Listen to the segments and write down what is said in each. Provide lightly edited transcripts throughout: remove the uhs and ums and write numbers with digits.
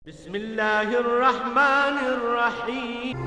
बिस्मिल्लाहिर्रहमानिर्रहीम।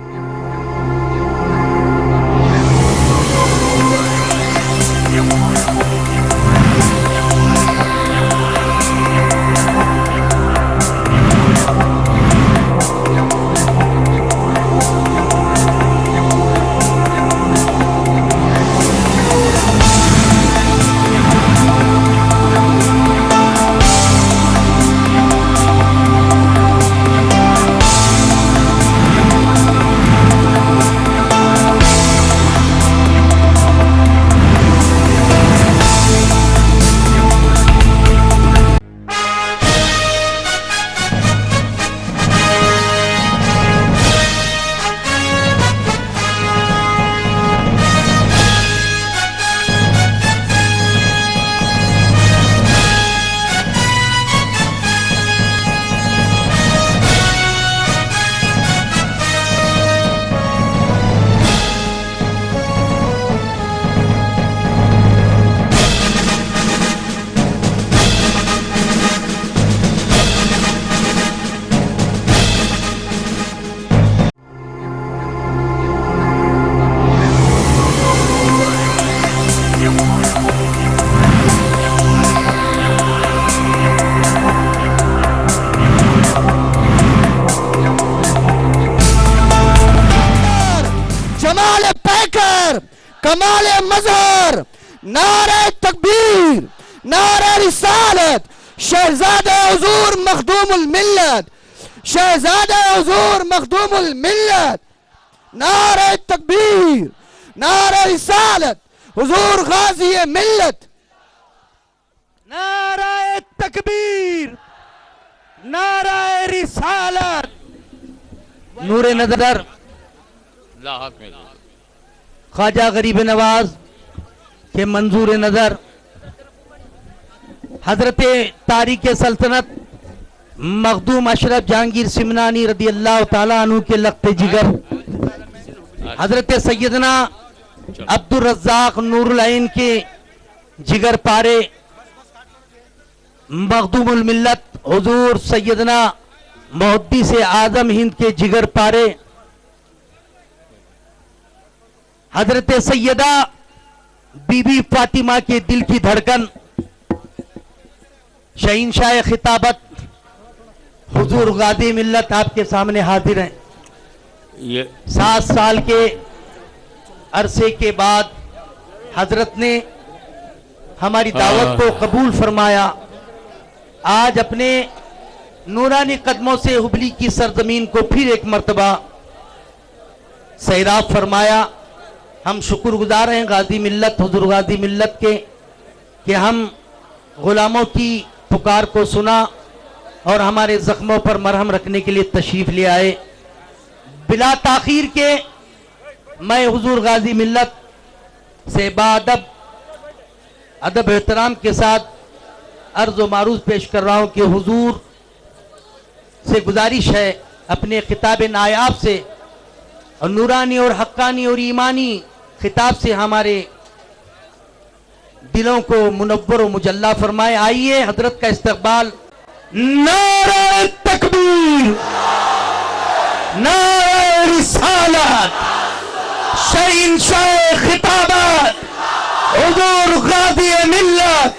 जमाल पैकर कमाल मजहर नारे तकबीर नारे रिसालत शहजादे हुजूर मखदूमुल मिल्लत शहजादे हुजूर मखदूमुल मिल्लत नारे तकबीर नारे रिसालत हुजूर गाजी मिल्लत नारे तकबीर नारे रिसालत नूरे नजर ख्वाजा गरीब नवाज के मंजूर नजर हजरत तारीख सल्तनत मखदूम अशरफ जहांगीर सिमनानी रदी अल्लाह ताला अन्हु के लख्ते जिगर हजरत सैयदना अब्दुल रज़्ज़ाक नूरुल ऐन के जिगर पारे मखदूमुल मिल्लत हुजूर सैयदना मुहद्दिस आज़म हिंद के जिगर पारे हजरत सैयदा बीबी फातिमा के दिल की धड़कन शहीनशाह खिताबत हुजूर गादी मिल्लत आपके सामने हाजिर हैं। 7 साल के अरसे के बाद हजरत ने हमारी दावत को कबूल फरमाया। आज अपने नूरानी कदमों से हुबली की सरजमीन को फिर एक मर्तबा सैराब फरमाया। हम शुक्रगुजार हैं गाजी मिल्लत हुजूर गाजी मिल्लत के कि हम गुलामों की पुकार को सुना और हमारे जख्मों पर मरहम रखने के लिए तशरीफ ले आए। बिला ताखीर के मैं हुजूर गाजी मिल्लत से बाअदब अदब एहतराम के साथ अर्ज व मारूफ पेश कर रहा हूँ कि हुजूर से गुजारिश है अपने खिताब नायाब से और नूरानी और हक्कानी और ईमानी खिताब से हमारे दिलों को मुनव्वर और मुजल्ला फरमाए। आइए हजरत का इस्तकबाल। नारे तकबीर नारे रिसालत शहीनशाह खिताबत हुजूर गाज़ी मिल्लत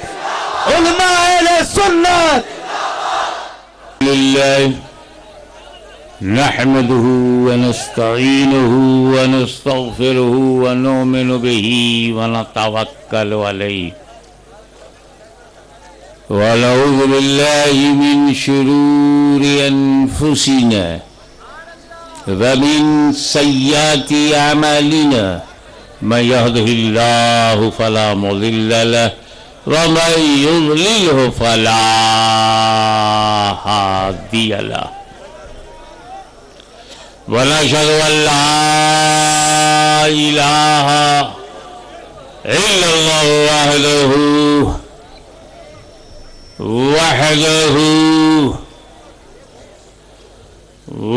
उलमा अहले सुन्नत लिल्लाह नहमदुहु व नस्तईनुहु व नस्तगफिरुहु व नुमिनु बिही व नतवक्कलु अलैहि व नऊज़ु बिल्लाहि मिन शुरूरि अनफुसिना व मिन सय्यिआति अमालिना मन यहदिहिल्लाहु फला मुदिल्ल लहु व मन युद्लिलहु फला हादिय लहु वनशहदु अल्ला इलाहा इल्लल्लाहु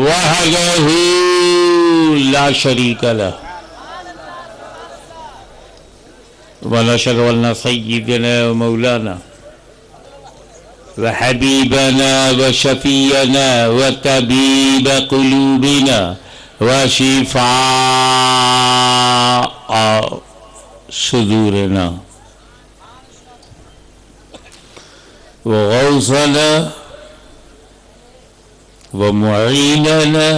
वहदहु ला शरीक लहु वनशहदु अन्न सय्यिदना व मौलाना व हबीबना व शफीना व तबीब कुलूबिना व शिफा सुदूरना व गौसना व मुईनना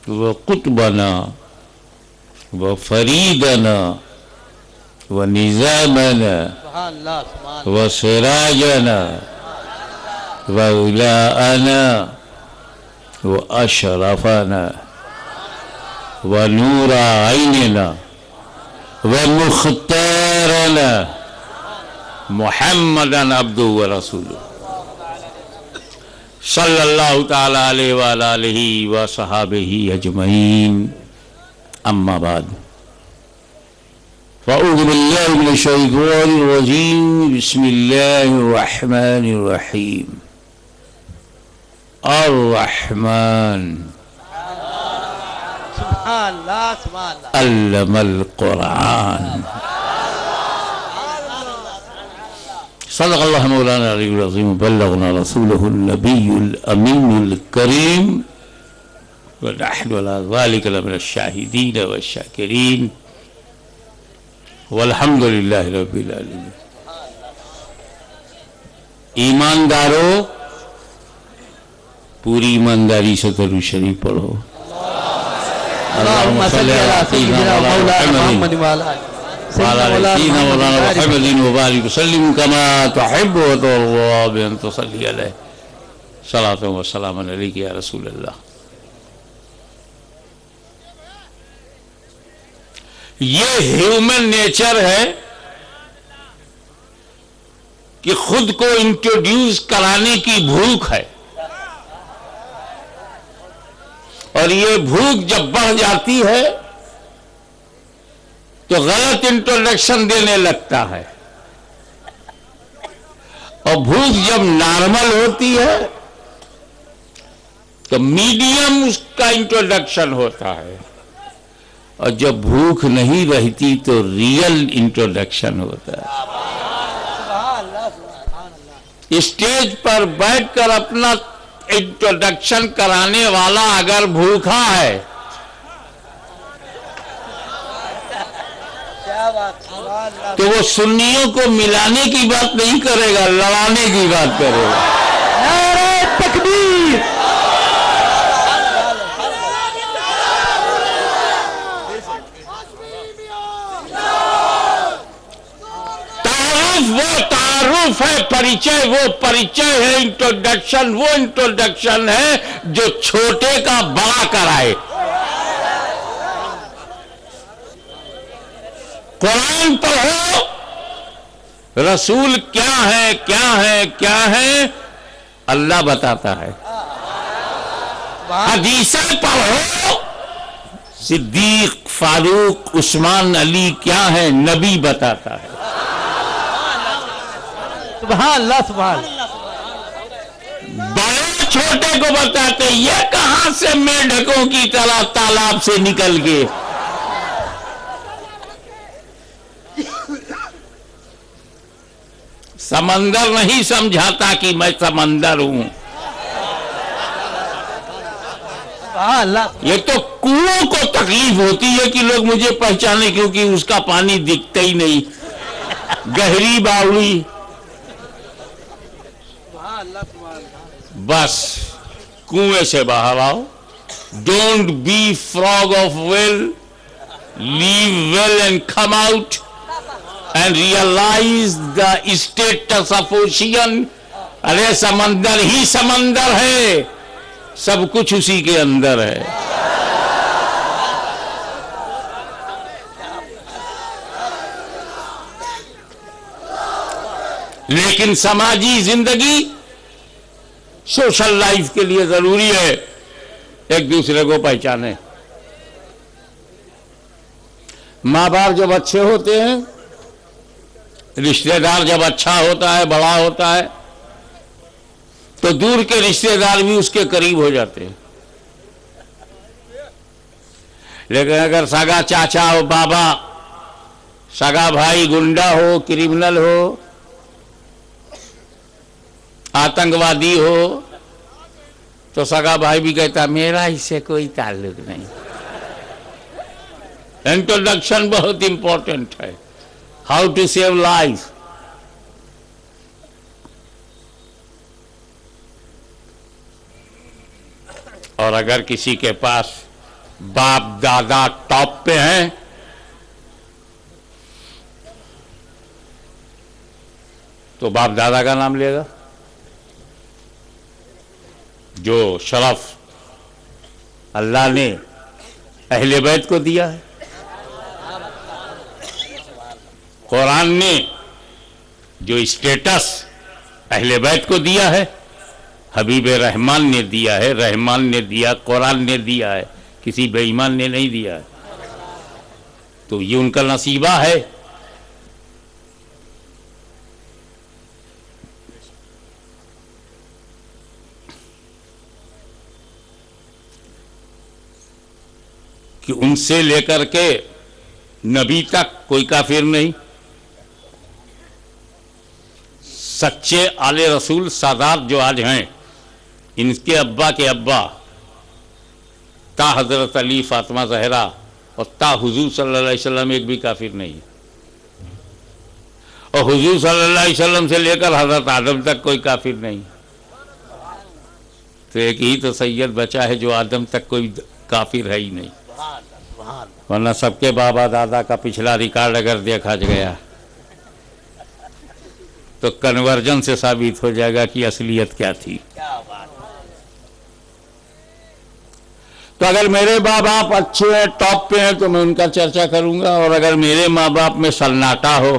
व कुतबना व फरीदना व निज़ामना व सिराजना व उलाअना व अशरफना व नूरा ऐनना व मुख्तारना मुहम्मदन अब्दुहु व रसूलुहु सल्लल्लाहु ताला अलैहि व आलिहि व सहाबिही अजमईन। अम्मा बाद फ़अऊज़ु बिल्लाहि मिनश शैतानिर रजीम बिस्मिल्लाहिर रहमानिर रहीम। अर्रहमान अल्लमल कुरान सदक़ल्लाहु मौलाना अलीयुल अज़ीम बल्लगना रसूलुहुन नबियुल अमीनुल करीम व नहनु अला ज़ालिका लमिनश शाहिदीन व शाकिरीन वल्हम्दुलिल्लाहि रब्बिल आलमीन। ईमानदारों, पूरी ईमानदारी से दरूद शरीफ पढ़ो। अल्लाहुम्मा सल्लि अला सय्यिदिना मौलाना मुहम्मद व अला सय्यिदिना मौलाना मुहम्मदिन व बारिक वसल्लिम कमा तुहिब्बु व तुर्ज़ा bi an tusalli अलैहि सलातु व सलाम अलैका या रसूल अल्लाह। ये ह्यूमन नेचर है कि खुद को इंट्रोड्यूस कराने की भूख है, और ये भूख जब बढ़ जाती है तो गलत इंट्रोडक्शन देने लगता है, और भूख जब नॉर्मल होती है तो मीडियम उसका इंट्रोडक्शन होता है, और जब भूख नहीं रहती तो रियल इंट्रोडक्शन होता है। स्टेज पर बैठकर अपना इंट्रोडक्शन कराने वाला अगर भूखा है तो वो सुन्नियों को मिलाने की बात नहीं करेगा, लड़ाने की बात करेगा। नारे तकबीर। वो तारुफ है, परिचय वो परिचय है, इंट्रोडक्शन वो इंट्रोडक्शन है जो छोटे का बड़ा कराए। कुरान पढ़ो, रसूल क्या है क्या है क्या है अल्लाह बताता है। हदीसें पढ़ो, सिद्दीक फारूक उस्मान अली क्या है नबी बताता है। सुभान अल्लाह सुभान अल्लाह। बड़े छोटे को बताते ये कहां से मेंढकों की तरह तालाब से निकल के। समंदर नहीं समझाता कि मैं समंदर हूं, ये तो कुओं को तकलीफ होती है कि लोग मुझे पहचाने, क्योंकि उसका पानी दिखता ही नहीं, गहरी बावड़ी। बस कुएं से बाहर आओ। Don't be frog of well, leave well and come out and realise the status of ocean. अरे समंदर ही समंदर है, सब कुछ उसी के अंदर है। लेकिन समाजी जिंदगी, सोशल लाइफ के लिए जरूरी है एक दूसरे को पहचाने। माँ बाप जब अच्छे होते हैं, रिश्तेदार जब अच्छा होता है, बड़ा होता है, तो दूर के रिश्तेदार भी उसके करीब हो जाते हैं। लेकिन अगर सगा चाचा हो, बाबा, सगा भाई गुंडा हो, क्रिमिनल हो, आतंकवादी हो तो सगा भाई भी कहता मेरा इससे कोई ताल्लुक नहीं। इंट्रोडक्शन बहुत इंपॉर्टेंट है। How to save life. और अगर किसी के पास बाप दादा टॉप पे हैं तो बाप दादा का नाम लेगा। जो शरफ अल्लाह ने अहले बैत को दिया है, कुरान ने जो स्टेटस अहले बैत को दिया है, हबीब रहमान ने दिया है, रहमान ने दिया, कुरान ने दिया है, किसी बेईमान ने नहीं दिया है। तो ये उनका नसीबा है। कि उनसे लेकर के नबी तक कोई काफिर नहीं। सच्चे आले रसूल सादात जो आज हैं, इनके अब्बा के अब्बा ता हजरत अली फातिमा जहरा और ता हुजूर सल्लल्लाहु अलैहि वसल्लम एक भी काफिर नहीं है। और हुजूर सल्लल्लाहु अलैहि वसल्लम से लेकर हजरत आदम तक कोई काफिर नहीं। तो एक ही तो सैयद बचा है जो आदम तक कोई काफिर है ही नहीं, वरना सबके बाबा दादा का पिछला रिकॉर्ड अगर देखा गया तो कन्वर्जन से साबित हो जाएगा कि असलियत क्या थी। तो अगर मेरे माँ बाप अच्छे हैं, टॉप पे हैं, तो मैं उनका चर्चा करूंगा। और अगर मेरे माँ बाप में सन्नाटा हो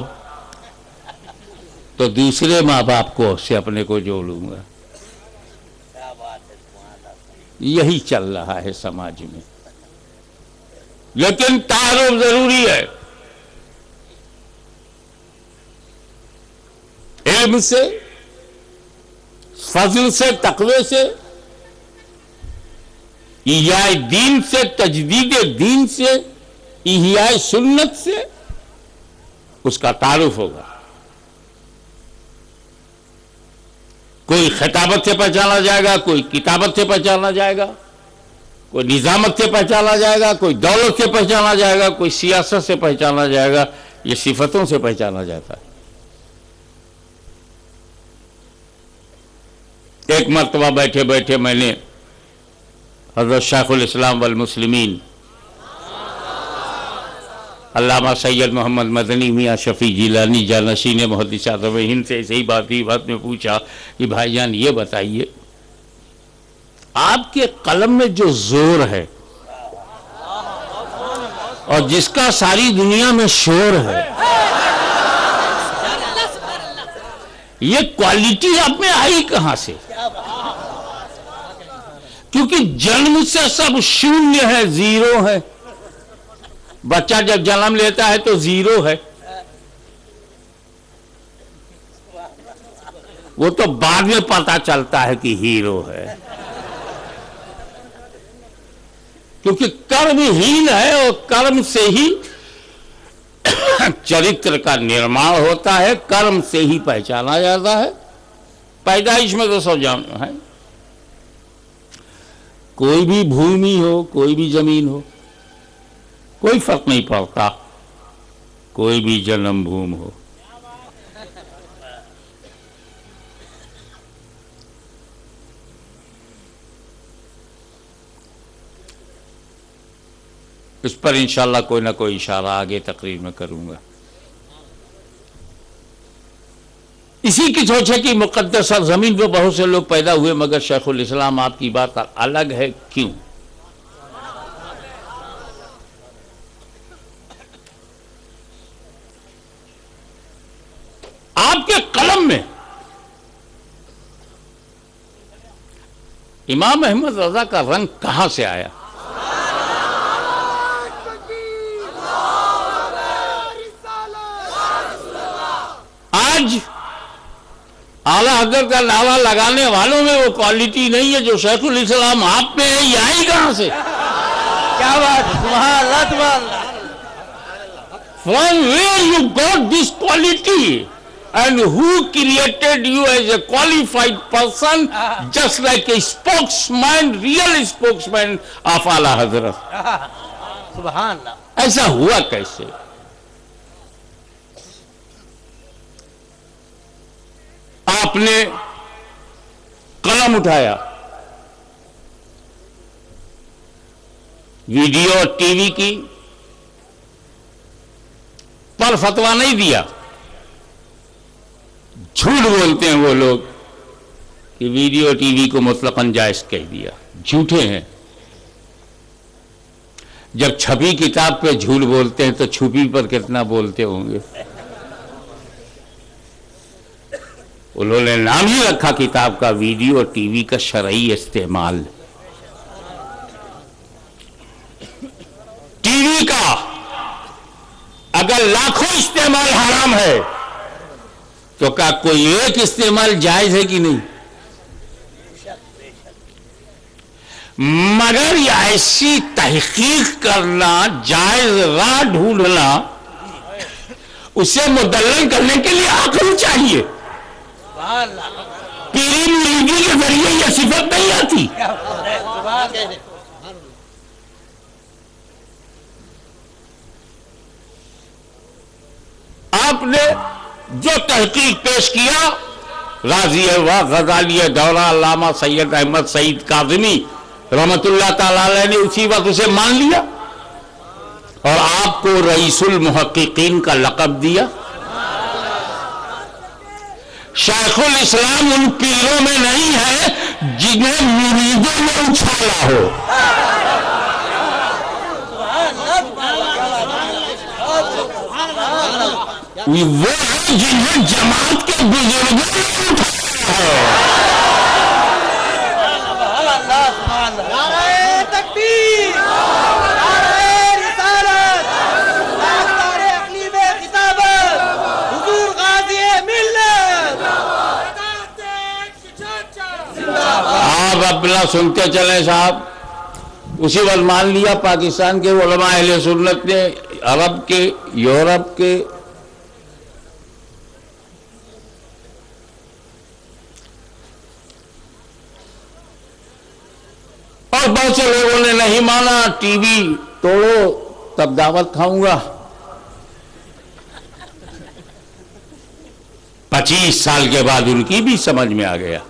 तो दूसरे माँ बाप को से अपने को जोड़ूंगा। यही चल रहा है समाज में। लेकिन तारुफ जरूरी है। इल्म से, फजल से, तकवे से, इह्याए दीन से, तजदीद दीन से, इह्याए सुन्नत से उसका तारुफ होगा। कोई खिताबत से पहचाना जाएगा, कोई किताबत से पहचाना जाएगा, कोई निजामत से पहचाना जाएगा, कोई दौलत से पहचाना जाएगा, कोई सियासत से पहचाना जाएगा। ये सिफतों से पहचाना जाता है। एक मर्तबा बैठे बैठे मैंने हज़रत शेखुल इस्लाम वल मुस्लिमीन अल्लामा सैयद मोहम्मद मदनी मियाँ शफी जिलानी जानशीन मुहद्दिस आज़म हिंद से ऐसे ही बात में पूछा कि भाईजान ये बताइए, आपके कलम में जो जोर है और जिसका सारी दुनिया में शोर है, ये क्वालिटी आप में आई कहां से? क्योंकि जन्म से सब शून्य है, जीरो है। बच्चा जब जन्म लेता है तो जीरो है, वो तो बाद में पता चलता है कि हीरो है। क्योंकि कर्महीन है और कर्म से ही चरित्र का निर्माण होता है, कर्म से ही पहचाना जाता है। पैदाइश में तो सब जान है। कोई भी भूमि हो, कोई भी जमीन हो, कोई फर्क नहीं पड़ता, कोई भी जन्म भूमि हो। इस पर इंशाल्लाह कोई ना कोई इशारा आगे तकरीर में करूंगा। इसी की सोच है कि मुकद्दस ज़मीन पर बहुत से लोग पैदा हुए, मगर शेखुल इस्लाम आपकी बात अलग है। क्यों? आपके कलम में इमाम अहमद रजा का रंग कहां से आया? आज आला हजरत का नारा लगाने वालों में वो क्वालिटी नहीं है जो शेखुल इस्लाम आप में है। ये आई कहां से? क्या बात, सुभान अल्लाह। From where you got this quality? And who created you as a qualified person, just like a spokesman, real spokesman of Ala Hazrat? सुभान अल्लाह। ऐसा हुआ कैसे? आपने कलम उठाया, वीडियो और टीवी की पर फतवा नहीं दिया। झूठ बोलते हैं वो लोग कि वीडियो टीवी को मुतलकन जायज कह दिया, झूठे हैं। जब छपी किताब पे झूठ बोलते हैं तो छुपी पर कितना बोलते होंगे। उन्होंने नाम ही रखा किताब का वीडियो और टीवी का शरई इस्तेमाल। टीवी का अगर लाखों इस्तेमाल हराम है तो क्या कोई एक इस्तेमाल जायज है कि नहीं? मगर ऐसी तहकीक करना, जायज राह ढूंढना, उसे मुदल्लन करने के लिए अक्ल चाहिए। पीरी मुरीदी के जरिए यह सिफत नहीं आती। आपने जो तहकीक पेश किया, राजी व गजाली दौरा अल्लामा सैयद अहमद सईद काज़मी रहमतुल्लाह ताला अलैह ने उसी वक्त उसे मान लिया और आपको रईसुल मुहक्किकीन का लक़ब दिया। शेखुल इस्लाम उन पीरों में नहीं है जिन्हें मुरीदों में उछाला हो। वो है जिन्हें जमात के बुजुर्गों ने उठाया है। आप अपना सुनते चले साहब। उसी वक्त मान लिया पाकिस्तान के उलमा अहले सुन्नत ने अरब के, यूरोप के, और बहुत से लोगों ने नहीं माना। टीवी तोड़ो तब दावत खाऊंगा। 25 साल के बाद उनकी भी समझ में आ गया।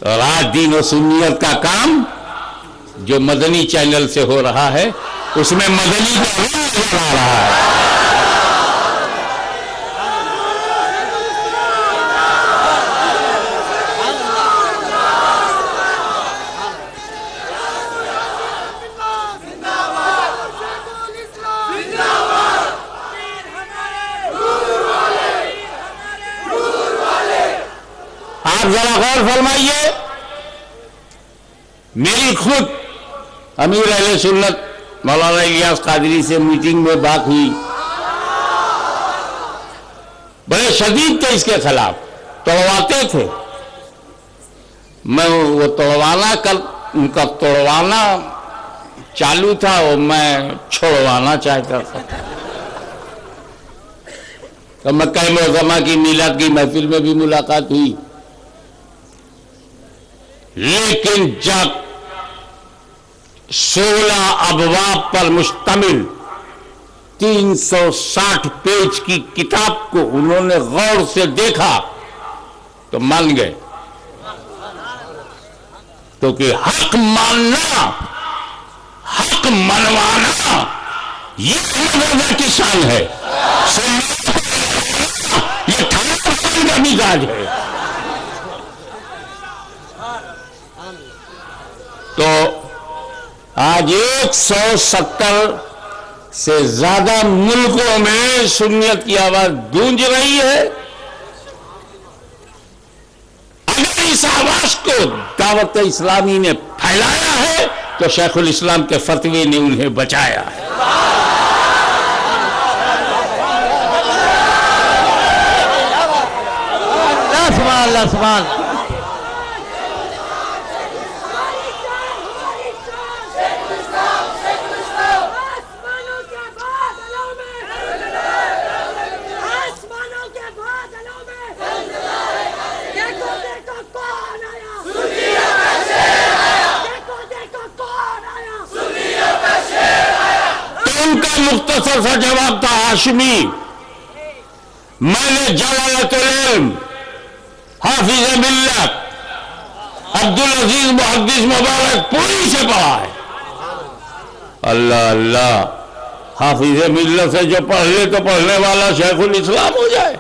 और आज दीन और सुन्नियत का काम जो मदनी चैनल से हो रहा है, उसमें मदनी का रूप नजर आ रहा है। आप जरा गौर फरमाइए, मेरी खुद अमीर अहले सुन्नत मौलाना इलियास कादरी से मीटिंग में बात हुई। बड़े शदीद थे इसके खिलाफ, तोड़वाते थे। मैं वो उनका तोड़वाना चालू था और मैं छोड़वाना चाहता था। तो मक्का मुअज़्ज़मा की मीलाद की महफिल में भी मुलाकात हुई, लेकिन जब 16 अबवाब पर मुश्तमिल 360 पेज की किताब को उन्होंने गौर से देखा तो मान गए। क्योंकि हक मानना, हक मनवाना, ये मर्द की शान है। ये थाना का मिजाज है। तो आज 170 से ज्यादा मुल्कों में सुन्नियत की आवाज गूंज रही है। अगर इस आवाज को दावत इस्लामी ने फैलाया है तो शेखुल इस्लाम के फतवे ने उन्हें बचाया है। सुभान अल्लाह, सुभान अल्लाह। मुख्तसर सा जवाब था हाशमी। मैंने जलालतुल इल्म हाफिज मिल्लत अब्दुल अजीज मुहद्दिस मुबारक पूरी से पढ़ा है। अल्लाह अल्लाह, हाफिज मिल्लत से जो पढ़ ले तो पढ़ने वाला शेखुल इस्लाम हो जाए।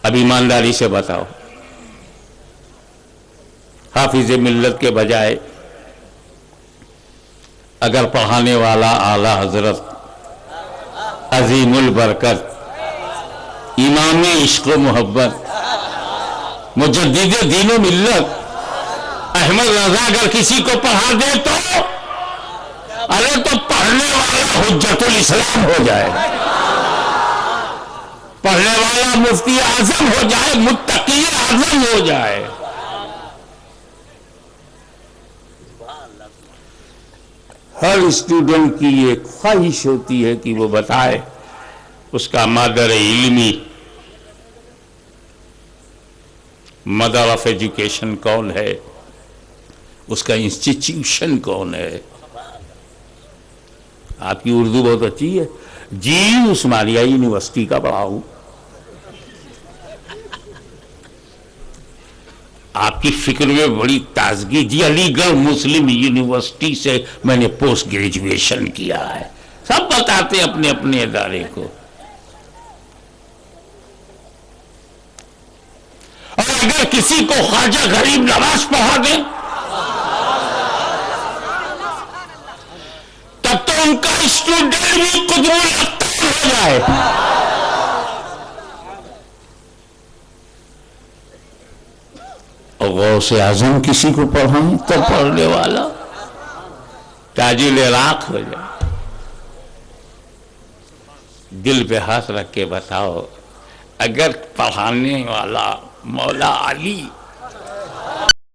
अब ईमानदारी से बताओ, हाफिज मिल्लत के बजाय अगर पढ़ाने वाला आला हजरत अजीमुल बरकत इमाम इश्क व मोहब्बत मुजद्दिद दीन मिल्लत अहमद रजा अगर किसी को पढ़ा दे तो अरे तो पढ़ने वाला हुज्जतुल इस्लाम हो जाए, पढ़ने वाला मुफ्ती आजम हो जाए, मुत्तकी आजम हो जाए। हर स्टूडेंट की ये ख्वाहिश होती है कि वो बताए उसका mother Ilmi, mother of education कौन है, उसका इंस्टीट्यूशन कौन है। आपकी उर्दू बहुत अच्छी है जी, उस्मानिया यूनिवर्सिटी का पढ़ा हूं। आपकी फिक्र में बड़ी ताजगी जी, अलीगढ़ मुस्लिम यूनिवर्सिटी से मैंने पोस्ट ग्रेजुएशन किया है। सब बताते अपने अपने इदारे को। और अगर किसी को ख्वाजा गरीब नवाज पढ़ा दें तब तो उनका स्टूडेंट भी कुतुबुल अख्तार हो जाए। और गौसे आजम किसी को पढ़ाएं तो पढ़ने वाला ताजुल इराक हो जाए। दिल पे हाथ रख के बताओ, अगर पढ़ाने वाला मौला अली